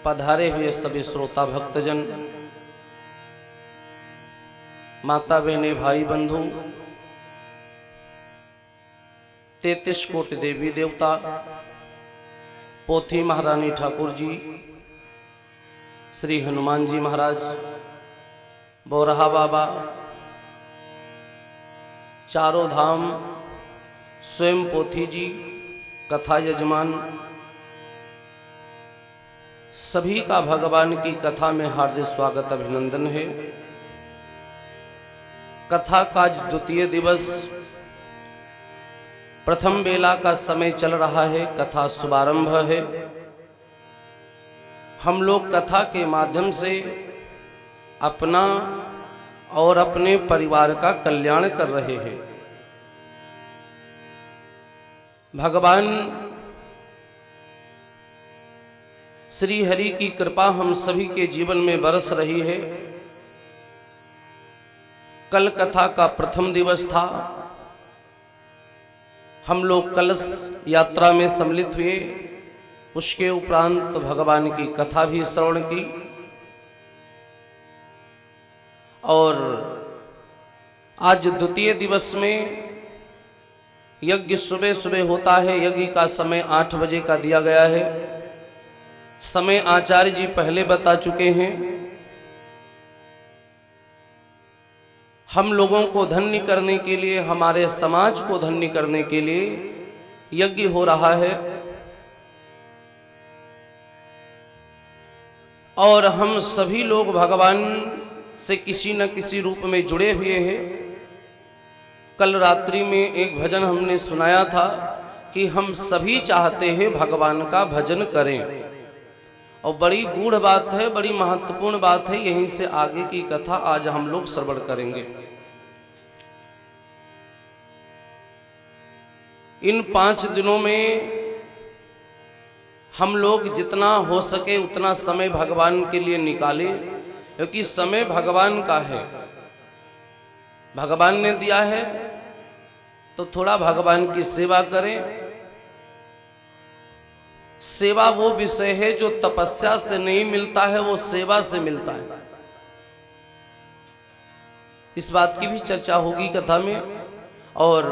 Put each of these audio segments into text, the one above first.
पधारे हुए सभी श्रोता भक्तजन, माता बहने, भाई बंधु, 33 कोटि देवी देवता, पोथी महारानी ठाकुर जी, श्री हनुमान जी महाराज, बोरहा बाबा, चारों धाम, स्वयं पोथी जी, कथा यजमान, सभी का भगवान की कथा में हार्दिक स्वागत अभिनंदन है। कथा का द्वितीय दिवस, प्रथम बेला का समय चल रहा है, कथा शुभारंभ है। हम लोग कथा के माध्यम से अपना और अपने परिवार का कल्याण कर रहे हैं। भगवान श्री हरि की कृपा हम सभी के जीवन में बरस रही है। कल कथा का प्रथम दिवस था। हम लोग कलश यात्रा में सम्मिलित हुए, उसके उपरांत भगवान की कथा भी श्रवण की और आज द्वितीय दिवस में यज्ञ सुबह सुबह होता है। यज्ञ का समय 8 बजे का दिया गया है। समय आचार्य जी पहले बता चुके हैं। हम लोगों को धन्य करने के लिए, हमारे समाज को धन्य करने के लिए यज्ञ हो रहा है और हम सभी लोग भगवान से किसी न किसी रूप में जुड़े हुए हैं। कल रात्रि में एक भजन हमने सुनाया था कि हम सभी चाहते हैं भगवान का भजन करें और बड़ी गूढ़ बात है, बड़ी महत्वपूर्ण बात है। यहीं से आगे की कथा आज हम लोग श्रवण करेंगे। इन 5 दिनों में हम लोग जितना हो सके उतना समय भगवान के लिए निकालें, क्योंकि समय भगवान का है, भगवान ने दिया है, तो थोड़ा भगवान की सेवा करें। सेवा वो विषय है जो तपस्या से नहीं मिलता है, वो सेवा से मिलता है। इस बात की भी चर्चा होगी कथा में। और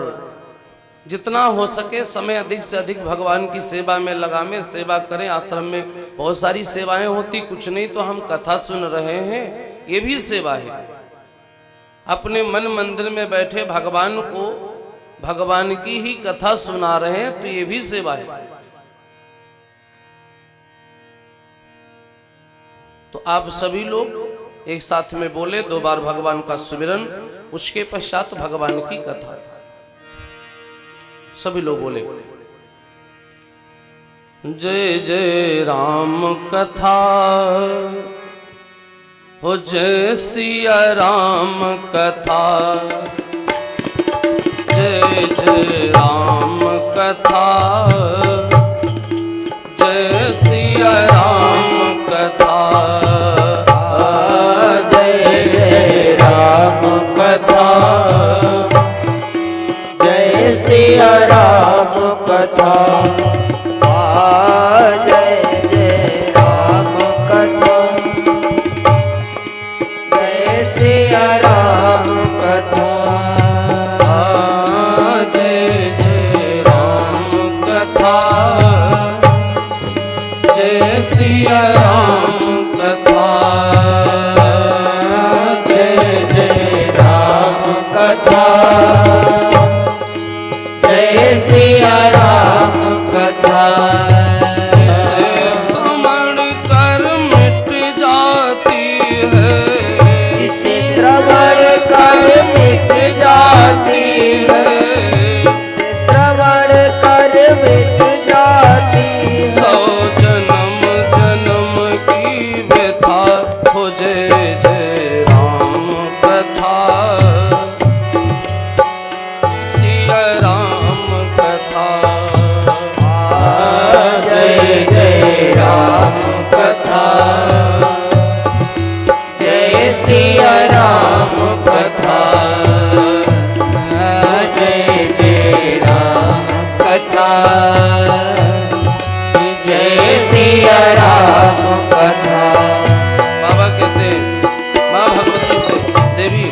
जितना हो सके समय अधिक से अधिक भगवान की सेवा में लगामें, सेवा करें। आश्रम में बहुत सारी सेवाएं होती, कुछ नहीं तो हम कथा सुन रहे हैं, ये भी सेवा है। अपने मन मंदिर में बैठे भगवान को भगवान की ही कथा सुना रहे हैं, तो ये भी सेवा है। तो आप सभी लोग एक साथ में बोले 2 बार भगवान का सुमिरन, उसके पश्चात भगवान की कथा। सभी लोग बोले जय जय राम कथा हो, जय सिया राम कथा, जय जय राम कथा, जय सिया राम कथा, जय जय राम कथा, जय सिया राम कथा, जय जय राम कथा, जय सिया राम कथा, जय जय राम कथा, जय सिया राम कथा, जय जय राम कथा, जय सिया राम कथा, श्रवण कर मिट जाती है, इसे श्रवण कर मिट जाती है, इसे श्रवण कर मिट जाती है, 100 जन्म जन्म की कथा। बाबा कहते हैं माँ भगवती से, देवी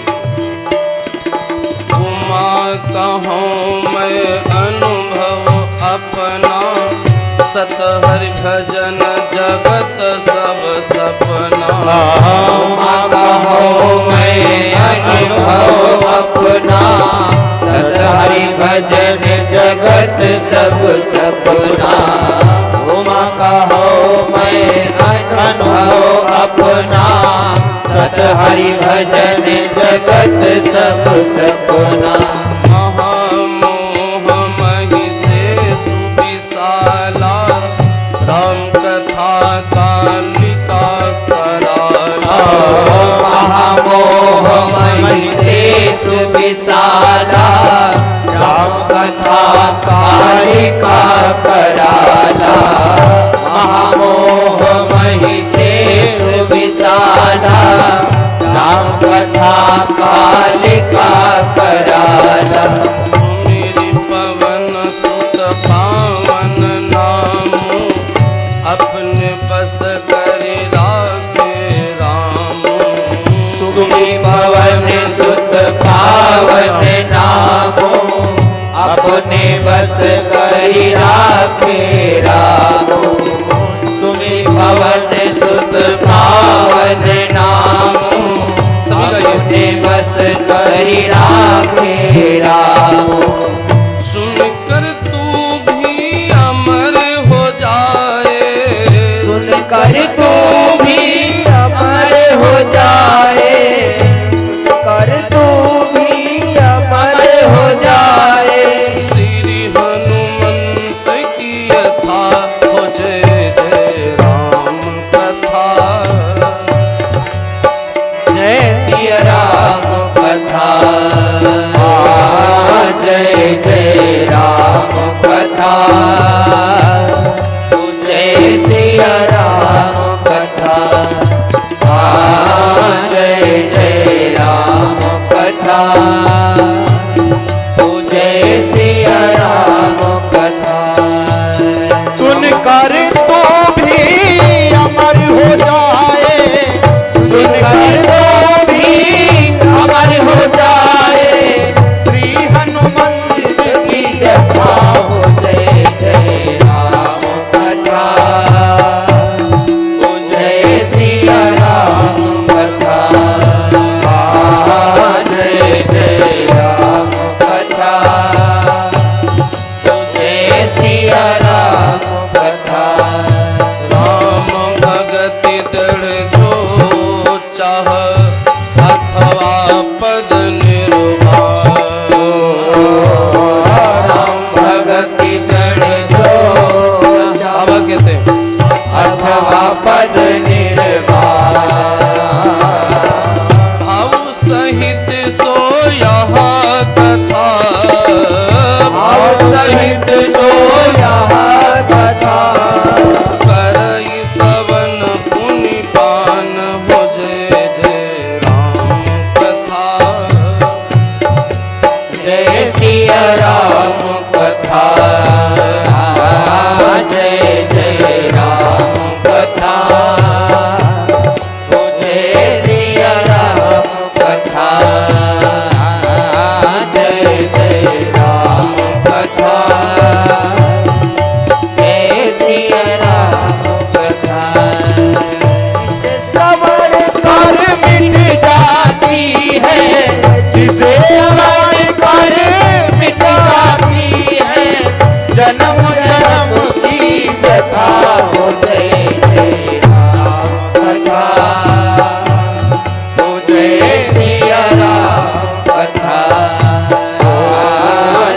उमा कहूँ मैं अनुभव अपना, सत हरि भजन जगत सब सपना। उमा कहूँ मैं अनुभव अपना, सत हरि भजन जगत सब सपना। उमा कहूँ मैं अनुभव अपना, सत हरि भजन जगत सब सपना। महामोह मही से सुविशाला, राम कथा कालिका कराला। महामोह मही से सुविशाला, राम कथा कालिका कराला। महामोह मही से सुविशाला, राम कथा कालिका कराला। मेरी पवन सुत पावन नाम, अपने बस कर राखे राम। सुखी पवन सुत पावन नामो, अपने बस करी राखे रामो। सुखी पवन सुत पावन नामो, अपने बस करी राखे रामो। सुनकर तू भी अमर हो जाए, सुनकर तू भी अमर हो जाए, सुनकर तू भी अमर हो जाए। श्री हनुमंत की यथा हो जय जय राम कथा। जय सिया राम कथा, जय जय राम कथा। जय सिया राम कथा, जय जय राम कथा। जय सिया राम कथा। सुनकर तो भी अमर हो जाए, सुनकर तो भी अमर हो जाए। श्री हनुमंत की कथा हो जय जय राम कथा। जय सिया राम कथा, जय जय राम कथा। जय सिया राम कथा। राम भगति दृढ़ जो चाह, अथवा पद निर्वाह। राम भगति दृढ़ जो बाबा कहते हैं अथवा पद निर्वाह। भाव सहित सो यहाँ कथा, भाव सहित सो यहाँ कथा। करई सवन पुनि पान हो जय जय राम कथा। जय सिया राम कथा, जय जय राम कथा। जय सिया राम कथा, जय जय राम कथा। जय सिया राम कथा। जिसे श्रवण कर मिट जाती है, जिसे श्रवण कर मिट जाती है। जन्म जन्म की व्यथा हो जय जय राम कथा। हो जय सिया राम कथा,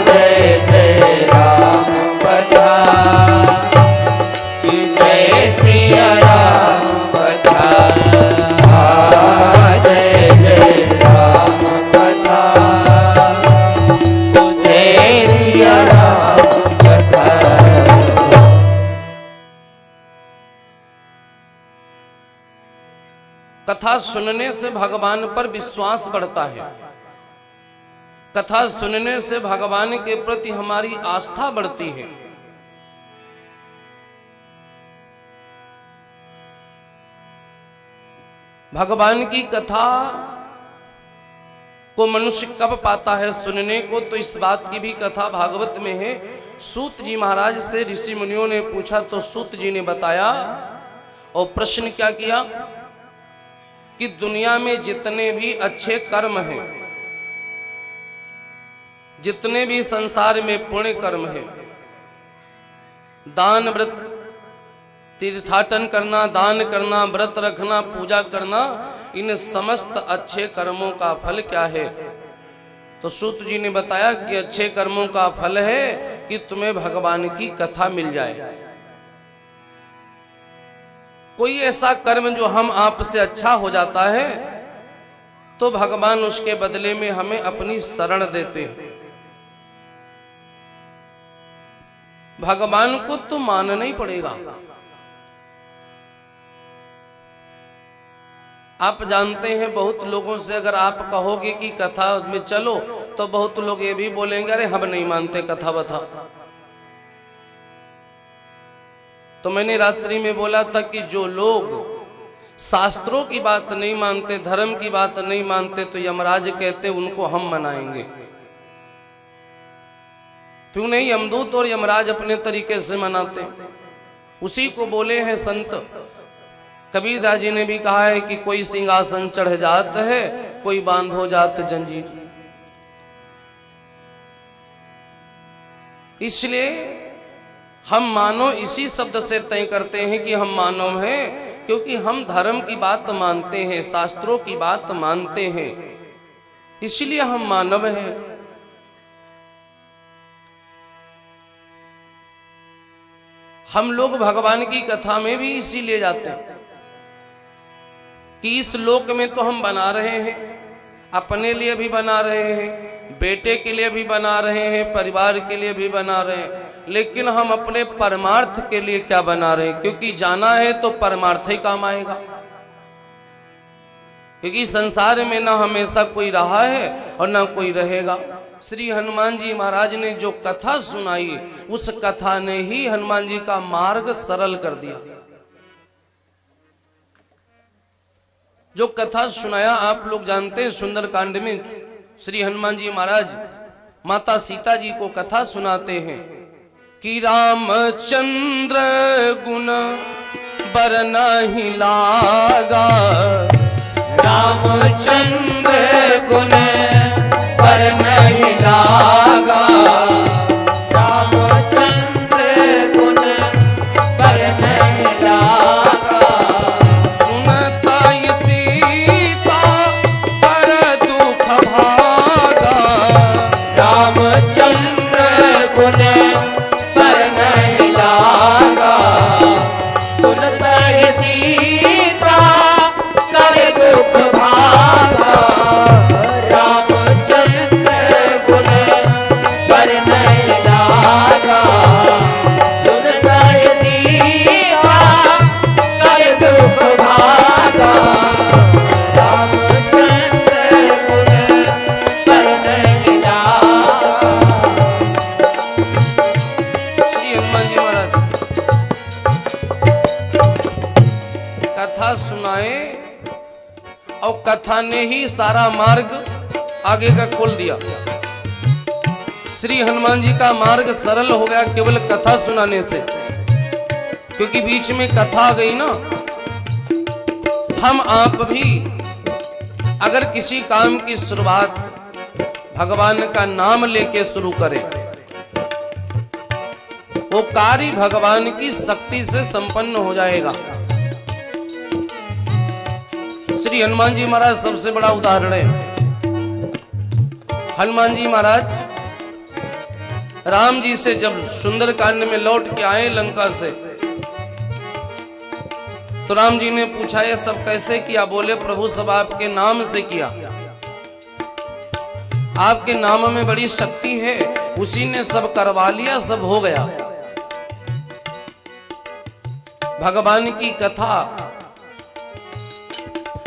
जय जय राम कथा। जय सिया राम कथा, जय जय राम कथा। जय सिया राम कथा। कथा सुनने से भगवान पर विश्वास बढ़ता है। कथा सुनने से भगवान के प्रति हमारी आस्था बढ़ती है। भगवान की कथा को मनुष्य कब पाता है सुनने को, तो इस बात की भी कथा भागवत में है। सूत जी महाराज से ऋषि मुनियों ने पूछा तो सूत जी ने बताया और प्रश्न क्या किया कि दुनिया में जितने भी अच्छे कर्म हैं, जितने भी संसार में पुण्य कर्म हैं, दान व्रत, तीर्थाटन करना, दान करना, व्रत रखना, पूजा करना, इन समस्त अच्छे कर्मों का फल क्या है? तो सूत जी ने बताया कि अच्छे कर्मों का फल है कि तुम्हें भगवान की कथा मिल जाए। कोई ऐसा कर्म जो हम आप से अच्छा हो जाता है तो भगवान उसके बदले में हमें अपनी शरण देते हैं। भगवान को तो मानना ही पड़ेगा। आप जानते हैं बहुत लोगों से अगर आप कहोगे कि कथा में चलो तो बहुत लोग ये भी बोलेंगे अरे हम नहीं मानते कथा बथा। तो मैंने रात्रि में बोला था कि जो लोग शास्त्रों की बात नहीं मानते, धर्म की बात नहीं मानते, तो यमराज कहते उनको हम मनाएंगे। क्यों नहीं? यमदूत और यमराज अपने तरीके से मनाते हैं। उसी को बोले हैं संत कबीरदास जी ने भी कहा है कि कोई सिंहासन चढ़ जात है, कोई बांध हो जात जंजीर। इसलिए हम मानव इसी शब्द से तय करते हैं कि हम मानव हैं, क्योंकि हम धर्म की बात मानते हैं, शास्त्रों की बात मानते हैं, इसलिए हम मानव हैं। हम लोग भगवान की कथा में भी इसीलिए जाते हैं कि इस लोक में तो हम बना रहे हैं, अपने लिए भी बना रहे हैं, बेटे के लिए भी बना रहे हैं, परिवार के लिए भी बना रहे हैं, लेकिन हम अपने परमार्थ के लिए क्या बना रहे हैं? क्योंकि जाना है तो परमार्थ ही काम आएगा। क्योंकि संसार में ना हमेशा कोई रहा है और ना कोई रहेगा। श्री हनुमान जी महाराज ने जो कथा सुनाई, उस कथा ने ही हनुमान जी का मार्ग सरल कर दिया। जो कथा सुनाया आप लोग जानते हैं, सुंदरकांड में श्री हनुमान जी महाराज माता सीता जी को कथा सुनाते हैं कि रामचंद्र गुण बरनहि लागा, रामचंद्र गुण बरनहि लागा, रामचंद्र गुण बरनहि लागा, सुनता सीता पर दुख भागा, रामचंद्र गुण बरनहि लागा, सुनता सीता कर दुख भागा, रामचंद्र गुण बरनहि लागा, सुनता सीता कर दुख भागा, रामचंद्र गुण बरनहि लागा। श्री हनुमान जी महाराज कथा सुनाए और कथा ने ही सारा मार्ग आगे का खोल दिया। श्री हनुमान जी का मार्ग सरल हो गया केवल कथा सुनाने से, क्योंकि बीच में कथा आ गई ना। हम आप भी अगर किसी काम की शुरुआत भगवान का नाम लेके शुरू करें, वो कार्य भगवान की शक्ति से संपन्न हो जाएगा। श्री हनुमान जी महाराज सबसे बड़ा उदाहरण है। हनुमान जी महाराज राम जी से जब सुंदरकांड में लौट के आए लंका से, तो राम जी ने पूछा ये सब कैसे किया? बोले प्रभु सब आपके नाम से किया, आपके नाम में बड़ी शक्ति है, उसी ने सब करवा लिया, सब हो गया। भगवान की कथा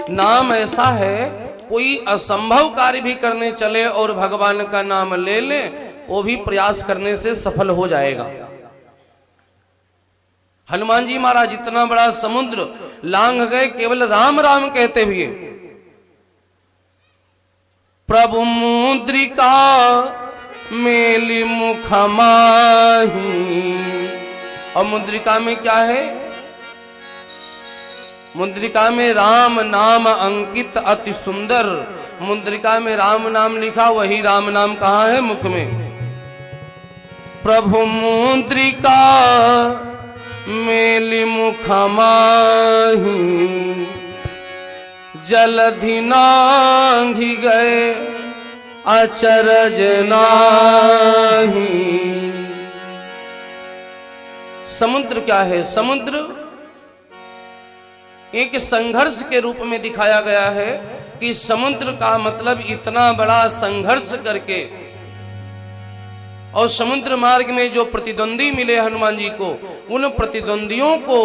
नाम ऐसा है, कोई असंभव कार्य भी करने चले और भगवान का नाम ले ले, वो भी प्रयास करने से सफल हो जाएगा। हनुमान जी महाराज इतना बड़ा समुद्र लांघ गए केवल राम राम कहते हुए। प्रभु मुद्रिका मेली मुख माही। और मुद्रिका में क्या है? मुद्रिका में राम नाम अंकित अति सुंदर। मुद्रिका में राम नाम लिखा, वही राम नाम कहाँ है? मुख में। प्रभु मुद्रिका मेली मुख माही। जलधि नांघि गए अचरज नाही। समुद्र क्या है? समुद्र एक संघर्ष के रूप में दिखाया गया है कि समुद्र का मतलब इतना बड़ा संघर्ष करके, और समुद्र मार्ग में जो प्रतिद्वंदी मिले हनुमान जी को, उन प्रतिद्वंदियों को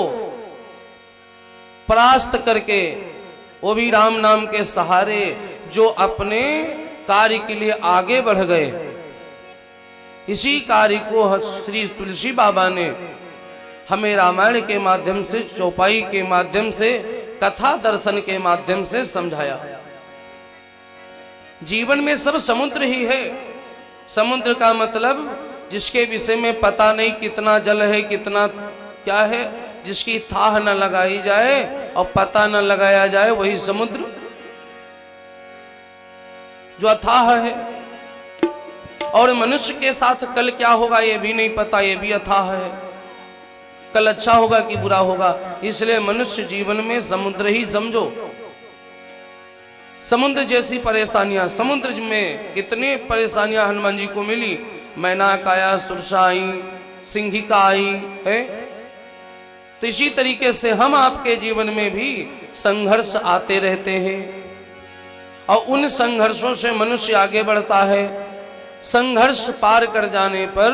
परास्त करके, वो भी राम नाम के सहारे, जो अपने कार्य के लिए आगे बढ़ गए। इसी कार्य को श्री तुलसी बाबा ने हमें रामायण के माध्यम से, चौपाई के माध्यम से, कथा दर्शन के माध्यम से समझाया। जीवन में सब समुद्र ही है। समुद्र का मतलब जिसके विषय में पता नहीं कितना जल है, कितना क्या है, जिसकी थाह न लगाई जाए और पता न लगाया जाए, वही समुद्र जो अथाह है। और मनुष्य के साथ कल क्या होगा ये भी नहीं पता, ये भी अथाह है। कल अच्छा होगा कि बुरा होगा, इसलिए मनुष्य जीवन में समुद्र ही समझो। समुद्र जैसी परेशानियां, समुद्र में कितने परेशानियां हनुमान जी को मिली। मैनाक आया, सुरसा आई, सिंहिका आई है। तो इसी तरीके से हम आपके जीवन में भी संघर्ष आते रहते हैं, और उन संघर्षों से मनुष्य आगे बढ़ता है। संघर्ष पार कर जाने पर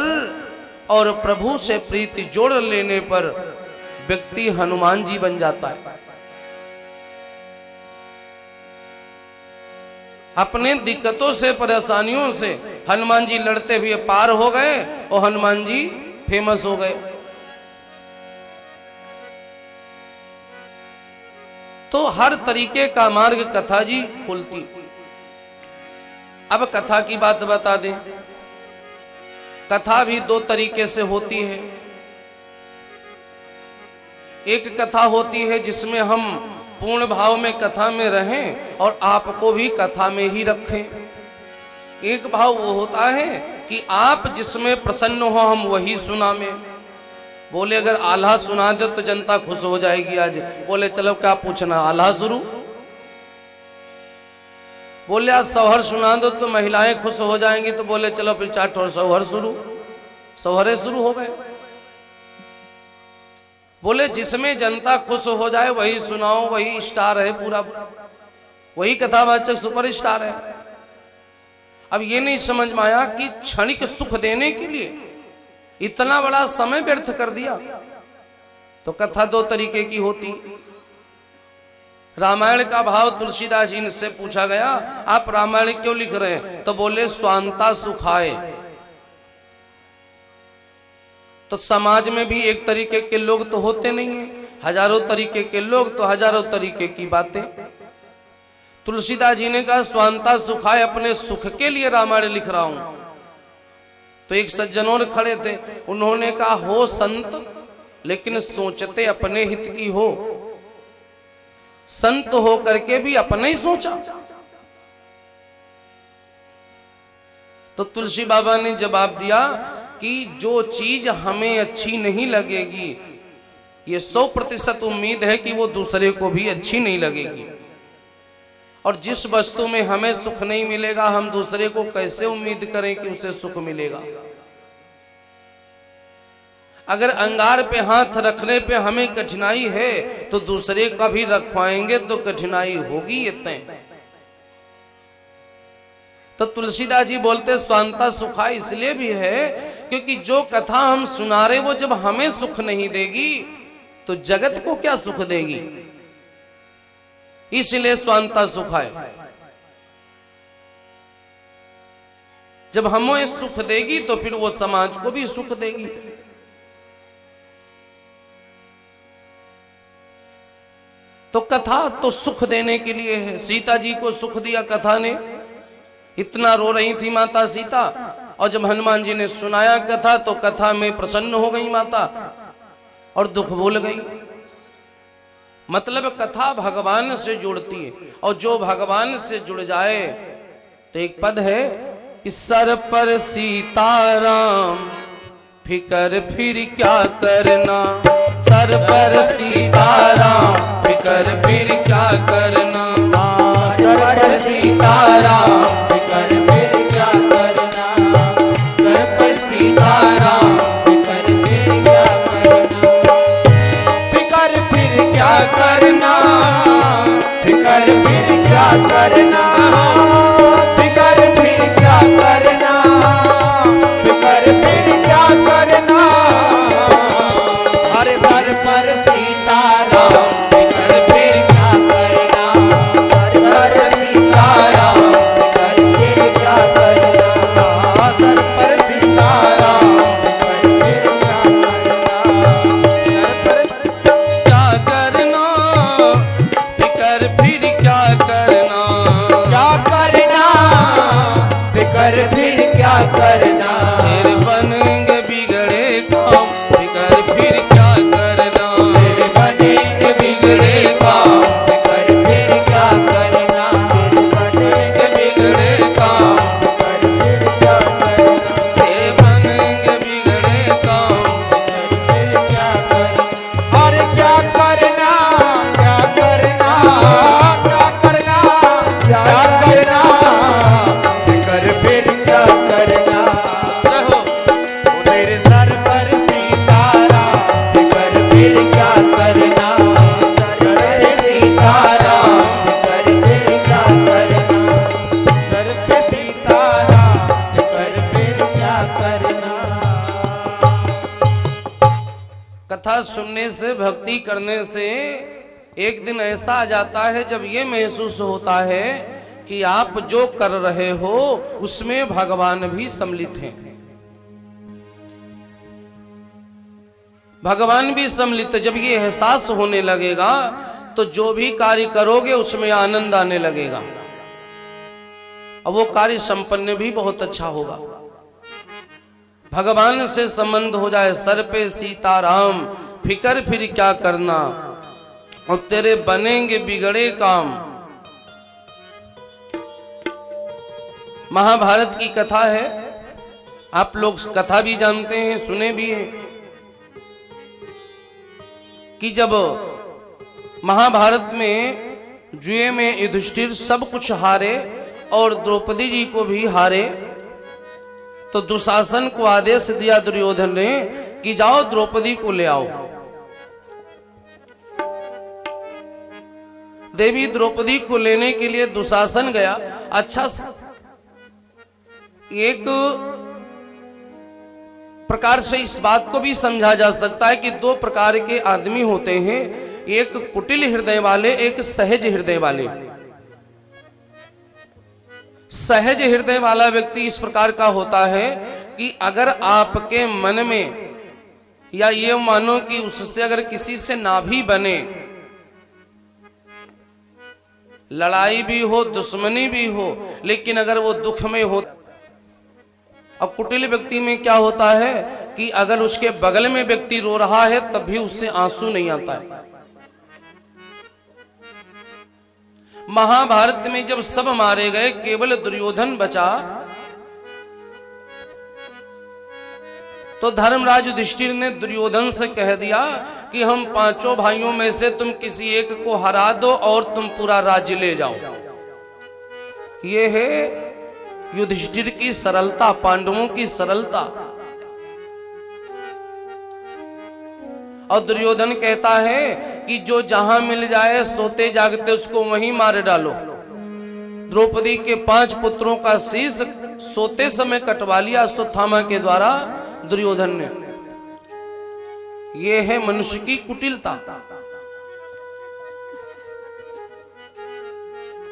और प्रभु से प्रीति जोड़ लेने पर व्यक्ति हनुमान जी बन जाता है। अपने दिक्कतों से, परेशानियों से हनुमान जी लड़ते हुए पार हो गए और हनुमान जी फेमस हो गए। तो हर तरीके का मार्ग कथा जी खुलती। अब कथा की बात बता दें। कथा भी दो तरीके से होती है। एक कथा होती है जिसमें हम पूर्ण भाव में कथा में रहें और आपको भी कथा में ही रखें। एक भाव वो होता है कि आप जिसमें प्रसन्न हो हम वही सुनावें। बोले अगर आल्हा सुना दो तो जनता खुश हो जाएगी आज। बोले चलो क्या पूछना, आल्हा शुरू। बोले आज सौहर सुना दो तो महिलाएं खुश हो जाएंगी, तो बोले चलो फिर 4 ठोर सौहर शुरू। सौहरे शुरू हो गए। बोले जिसमें जनता खुश हो जाए वही सुनाओ, वही स्टार है पूरा, वही कथावाचक सुपरस्टार है। अब ये नहीं समझ में आया कि क्षणिक सुख देने के लिए इतना बड़ा समय व्यर्थ कर दिया। तो कथा दो तरीके की होती। रामायण का भाव तुलसीदास जी से पूछा गया, आप रामायण क्यों लिख रहे हैं? तो बोले स्वांता सुखाए। तो समाज में भी एक तरीके के लोग तो होते नहीं हैं, हजारों तरीके के लोग, तो हजारों तरीके की बातें। तुलसीदास जी ने कहा स्वांता सुखाए, अपने सुख के लिए रामायण लिख रहा हूं। तो एक सज्जन और खड़े थे, उन्होंने कहा हो संत लेकिन सोचते अपने हित की हो। संत हो करके भी अपने ही सोचा। तो तुलसी बाबा ने जवाब दिया कि जो चीज हमें अच्छी नहीं लगेगी, ये 100% उम्मीद है कि वो दूसरे को भी अच्छी नहीं लगेगी। और जिस वस्तु में हमें सुख नहीं मिलेगा, हम दूसरे को कैसे उम्मीद करें कि उसे सुख मिलेगा? अगर अंगार पे हाथ रखने पे हमें कठिनाई है तो दूसरे का भी रखवाएंगे तो कठिनाई होगी ये तय। तो तुलसीदास जी बोलते स्वांता सुखा इसलिए भी है क्योंकि जो कथा हम सुना रहे वो जब हमें सुख नहीं देगी तो जगत को क्या सुख देगी, इसलिए स्वांता सुखाए। जब हमें सुख देगी तो फिर वो समाज को भी सुख देगी। कथा तो सुख देने के लिए है। सीता जी को सुख दिया कथा ने, इतना रो रही थी माता सीता, और जब हनुमान जी ने सुनाया कथा तो कथा में प्रसन्न हो गई माता और दुख भूल गई। मतलब कथा भगवान से जुड़ती है, और जो भगवान से जुड़ जाए तो एक पद है कि सर पर सीताराम फिकर फिर क्या करना, सर पर सीताराम फिकर फिर क्या करना, सर पर सीताराम फिकर फिर क्या करना, सर पर सीताराम फिकर फिर क्या करना, फिकर फिर क्या करना, फिकर फिर क्या करना, फिकर फिर क्या करना, फिकर फिर क्या करना, हरे सर पर सीताराम फिकर फिर क्या करना, सर पर सीताराम फिकर फिर क्या करना, सर पर सीताराम फिकर फिर क्या करना, सर पर क्या करना, फिकर फिर क्या करना, क्या करना, फिकर फिर क्या करना, फिर बनेंगे बिगड़े काम, फिकर फिर क्या करना, फिर बनेंगे बिगड़े काम, फिकर फिर क्या करना, फिर बनेंगे बिगड़े काम, फिकर फिर क्या करना, फिर बनेंगे बिगड़े काम। फिर क्या करना, अरे क्या करना, क्या करना, क्या करना, क्या करना, फिकर फिर क्या करना, रहो तेरे सर पर सीताराम फिकर फिर क्या करना, सर पे सीताराम फिकर फिर क्या करना, सर पे सीताराम फिकर फिर क्या करना। कथा सुनने से, भक्ति करने से एक दिन ऐसा आ जाता है जब ये महसूस होता है कि आप जो कर रहे हो उसमें भगवान भी सम्मिलित हैं, भगवान भी सम्मिलित है। जब ये एहसास होने लगेगा तो जो भी कार्य करोगे उसमें आनंद आने लगेगा और वो कार्य संपन्न भी बहुत अच्छा होगा। भगवान से संबंध हो जाए, सर पे सीताराम फिकर फिर क्या करना, और तेरे बनेंगे बिगड़े काम। महाभारत की कथा है, आप लोग कथा भी जानते हैं, सुने भी हैं कि जब महाभारत में जुए में युधिष्ठिर सब कुछ हारे और द्रौपदी जी को भी हारे, तो दुशासन को आदेश दिया दुर्योधन ने कि जाओ द्रौपदी को ले आओ। देवी द्रौपदी को लेने के लिए दुशासन गया। अच्छा, एक प्रकार से इस बात को भी समझा जा सकता है कि दो प्रकार के आदमी होते हैं, एक कुटिल हृदय वाले, एक सहज हृदय वाले। सहज हृदय वाला व्यक्ति इस प्रकार का होता है कि अगर आपके मन में, या ये मानो कि उससे अगर किसी से ना भी बने, लड़ाई भी हो, दुश्मनी भी हो, लेकिन अगर वो दुख में हो। अब कुटिल व्यक्ति में क्या होता है कि अगर उसके बगल में व्यक्ति रो रहा है तब भी उससे आंसू नहीं आता है। महाभारत में जब सब मारे गए, केवल दुर्योधन बचा, तो धर्मराज युधिष्ठिर ने दुर्योधन से कह दिया कि हम पांचों भाइयों में से तुम किसी एक को हरा दो और तुम पूरा राज्य ले जाओ। ये है युधिष्ठिर की सरलता, पांडवों की सरलता। और दुर्योधन कहता है कि जो जहां मिल जाए सोते जागते उसको वहीं मार डालो। द्रौपदी के 5 पुत्रों का शीश सोते समय कटवा लिया अश्वत्थामा के द्वारा दुर्योधन ने। यह है मनुष्य की कुटिलता।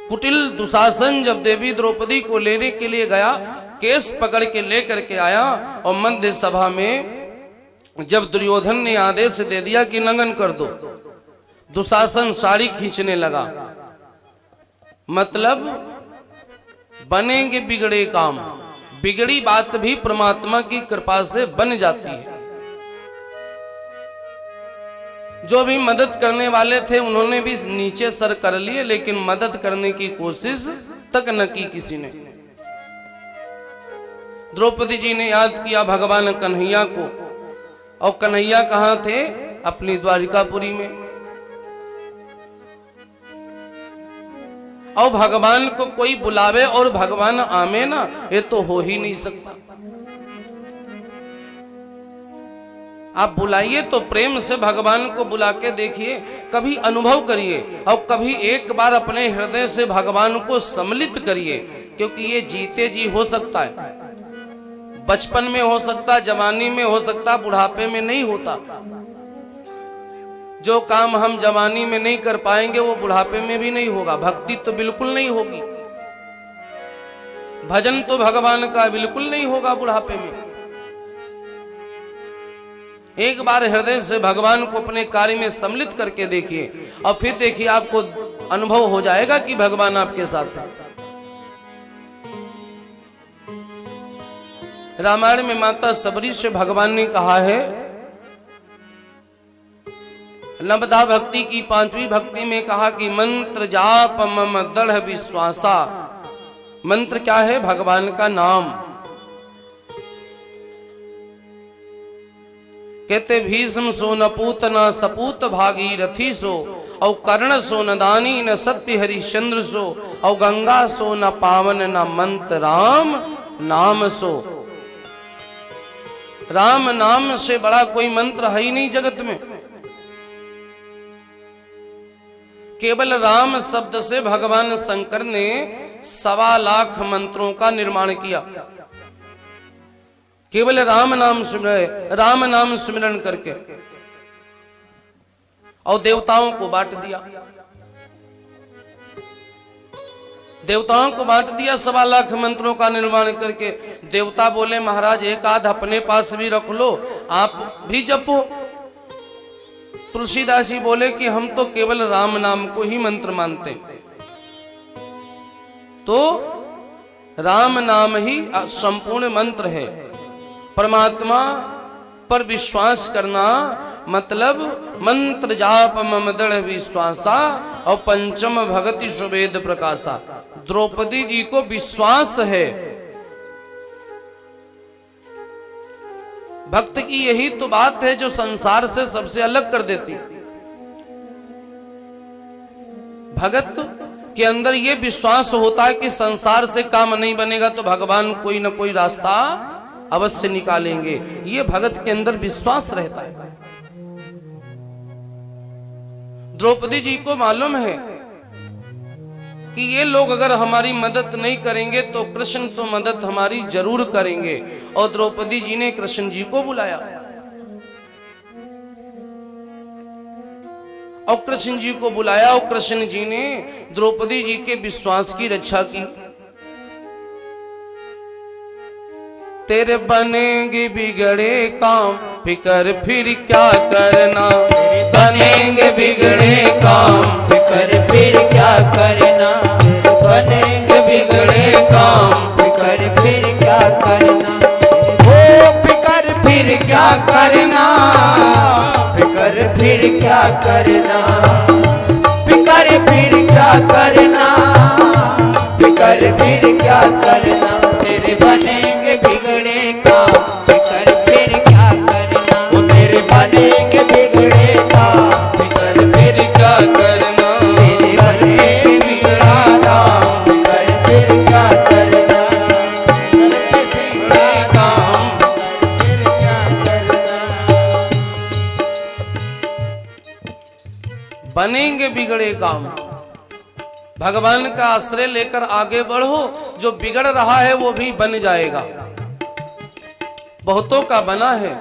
कुटिल दुशासन जब देवी द्रौपदी को लेने के लिए गया, केस पकड़ के लेकर के आया, और मध्य सभा में जब दुर्योधन ने आदेश दे दिया कि नंगन कर दो, दुशासन साड़ी खींचने लगा। मतलब बनेंगे बिगड़े काम, बिगड़ी बात भी परमात्मा की कृपा से बन जाती है। जो भी मदद करने वाले थे उन्होंने भी नीचे सर कर लिए, लेकिन मदद करने की कोशिश तक न की किसी ने। द्रौपदी जी ने याद किया भगवान कन्हैया को, और कन्हैया कहाँ थे? अपनी द्वारिकापुरी में। और भगवान को कोई बुलावे और भगवान आमे ना, ये तो हो ही नहीं सकता। आप बुलाइए तो प्रेम से भगवान को बुला के देखिए, कभी अनुभव करिए, और कभी एक बार अपने हृदय से भगवान को सम्मिलित करिए, क्योंकि ये जीते जी हो सकता है। बचपन में हो सकता, जवानी में हो सकता, बुढ़ापे में नहीं होता। जो काम हम जवानी में नहीं कर पाएंगे वो बुढ़ापे में भी नहीं होगा। भक्ति तो बिल्कुल नहीं होगी, भजन तो भगवान का बिल्कुल नहीं होगा बुढ़ापे में। एक बार हृदय से भगवान को अपने कार्य में सम्मिलित करके देखिए, और फिर देखिए आपको अनुभव हो जाएगा कि भगवान आपके साथ है। रामायण में माता सबरी से भगवान ने कहा है, नवदा भक्ति की 5वीं भक्ति में कहा कि मंत्र जाप मम दृढ़ विश्वासा। मंत्र क्या है? भगवान का नाम। कहते भीष्म सो न पूत न सपूत भागीरथी सो, और कर्ण सो न दानी न सत्य हरिश्चंद्र सो, और गंगा सो न पावन न मंत्र राम नाम सो। राम नाम से बड़ा कोई मंत्र है ही नहीं जगत में। केवल राम शब्द से भगवान शंकर ने 1.25 लाख मंत्रों का निर्माण किया। केवल राम नाम सुमिरन करके, और देवताओं को बांट दिया। देवताओं को बांट दिया 1.25 लाख मंत्रों का निर्माण करके। देवता बोले महाराज एक आध अपने पास भी रख लो, आप भी जपो। तुलसीदास जी बोले कि हम तो केवल राम नाम को ही मंत्र मानते, तो राम नाम ही संपूर्ण मंत्र है। परमात्मा पर विश्वास करना मतलब मंत्र जाप मम दृढ़ विश्वासा, और पंचम भगति सुवेद प्रकाशा। द्रौपदी जी को विश्वास है। भक्त की यही तो बात है जो संसार से सबसे अलग कर देती। भगत के अंदर यह विश्वास होता है कि संसार से काम नहीं बनेगा तो भगवान कोई ना कोई रास्ता अवश्य निकालेंगे। ये भगत के अंदर विश्वास रहता है। द्रौपदी जी को मालूम है कि ये लोग अगर हमारी मदद नहीं करेंगे तो कृष्ण तो मदद हमारी जरूर करेंगे, और द्रौपदी जी ने कृष्ण जी को बुलाया और कृष्ण जी को बुलाया, और कृष्ण जी ने द्रौपदी जी के विश्वास की रक्षा की। तेरे बनेंगे बिगड़े काम फिकर फिर क्या करना, बनेंगे बिगड़े काम फिकर फिर क्या करना, बनेंगे बिगड़े काम फिकर फिर क्या करना, ओ फिकर फिर क्या करना, फिकर फिर क्या करना, फिकर फिर क्या करना, फिकर फिर क्या करना, तेरे बनेंगे बिगड़े काम फिकर फिर क्या करना, वो तेरे बनेंगे बिगड़े काम फिकर फिर क्या करना, तेरे बनेंगे बिगड़ा काम फिकर फिर क्या करना, बिगड़े काम फिर क्या करना। बनेंगे बिगड़े काम। भगवान का आश्रय लेकर आगे बढ़ो, जो बिगड़ रहा है वो भी बन जाएगा। बहुतों का बना है।